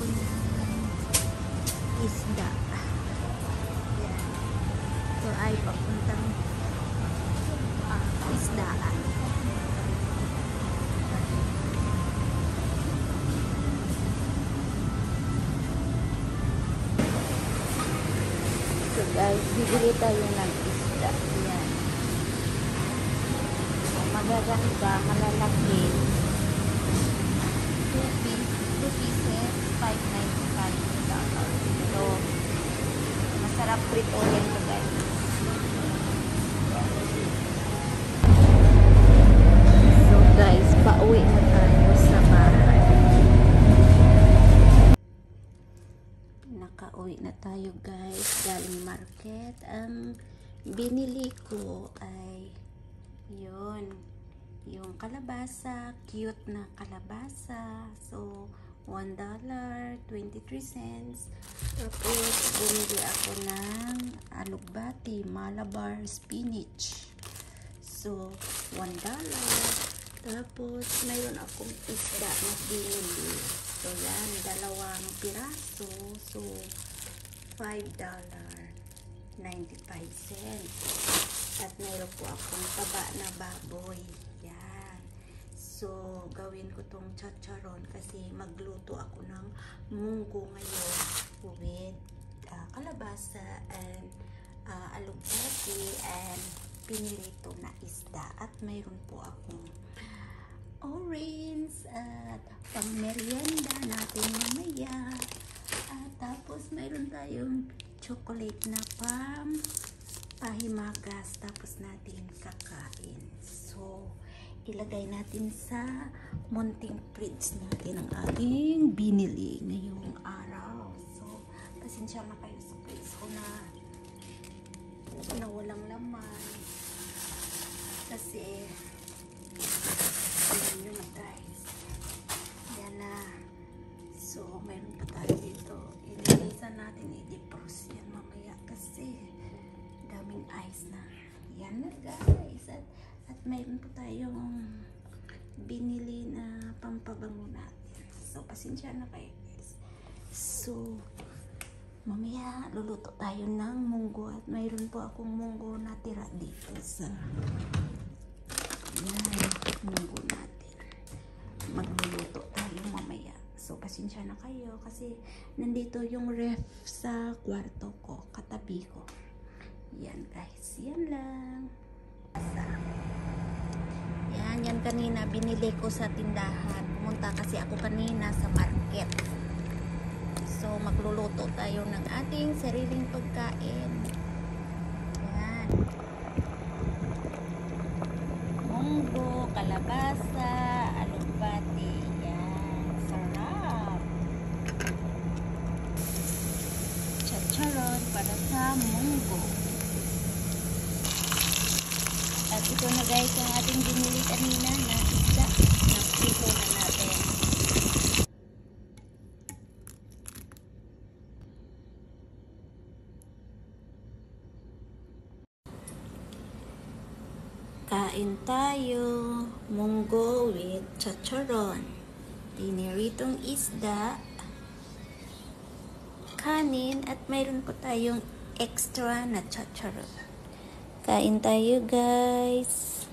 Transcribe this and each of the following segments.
ng isda. Yan. Ito ay papuntang isdaan. So guys, bibili tayo ng isda. Yan. So, magaganda, malalaki. 2 pieces, $5.95. So, masarap prituhin ito guys. So guys, pauwi na tayo sa bahay. Nakauwi na tayo guys, galing market. Ang binili ko ay yun, yung kalabasa, cute na kalabasa. So, $1.23. Tapos, bumili ako ng alugbati, Malabar spinach. So, $1. Tapos, mayroon akong isda na binili. So, yan, 2 piraso. So, $5.95. At mayroon po akong taba na baboy. Yan. So, gawin ko tong chacharon kasi magluto ako ng munggo ngayon with kalabasa and alugbati and pinirito na isda. At mayroon po akong orange at pang merienda natin mamaya. At tapos mayroon tayong chocolate na pahimagas tapos natin kakain. So, ilagay natin sa munting fridge natin ang ating binili ngayong araw. So, pasensya na kayo sa fridge ko na walang laman. Kasi, alam nyo na guys. Yan na. So, meron pa tayo dito. Inilisan natin i-defrost yan mamaya kasi daming ice na. Yan na guys. At mayroon po tayong binili na pampabango natin. So, pasensya na kayo guys. So, mamaya luluto tayo ng munggo. At mayroon po akong munggo na tira dito sa yan, munggo natin. Magluluto tayo mamaya. So, pasensya na kayo kasi nandito yung ref sa kwarto ko, katabi ko. Yan guys, yan lang. Yan kanina binili ko sa tindahan. Pumunta kasi ako kanina sa market. So, magluluto tayo ng ating sariling pagkain. Yan. Munggo, kalabasa, alugbati. Yan. Sarap. Chacharon para sa munggo. At ito na guys ang ating binili kanina na isda na prito na natin. Kain tayo munggo with chacharon, piniritong isda, kanin at mayroon po tayong extra na chacharon. Kain tayo guys.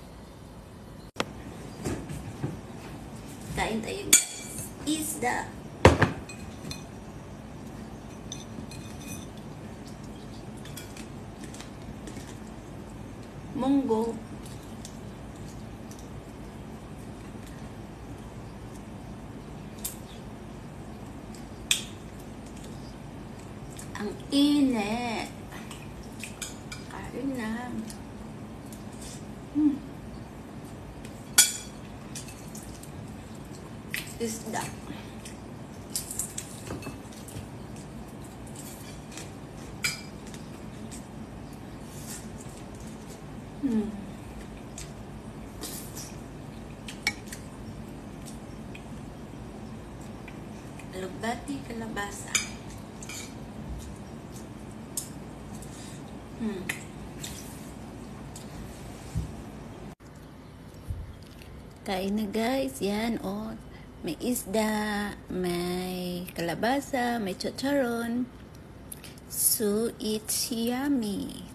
Kain tayo guys. Isda. Munggo. Ang init. Kain na. Isda. Alugbati, kalabasa. Kain na guys. Yan, oh. may isda, may kalabasa, may chicharon. So, it's yummy.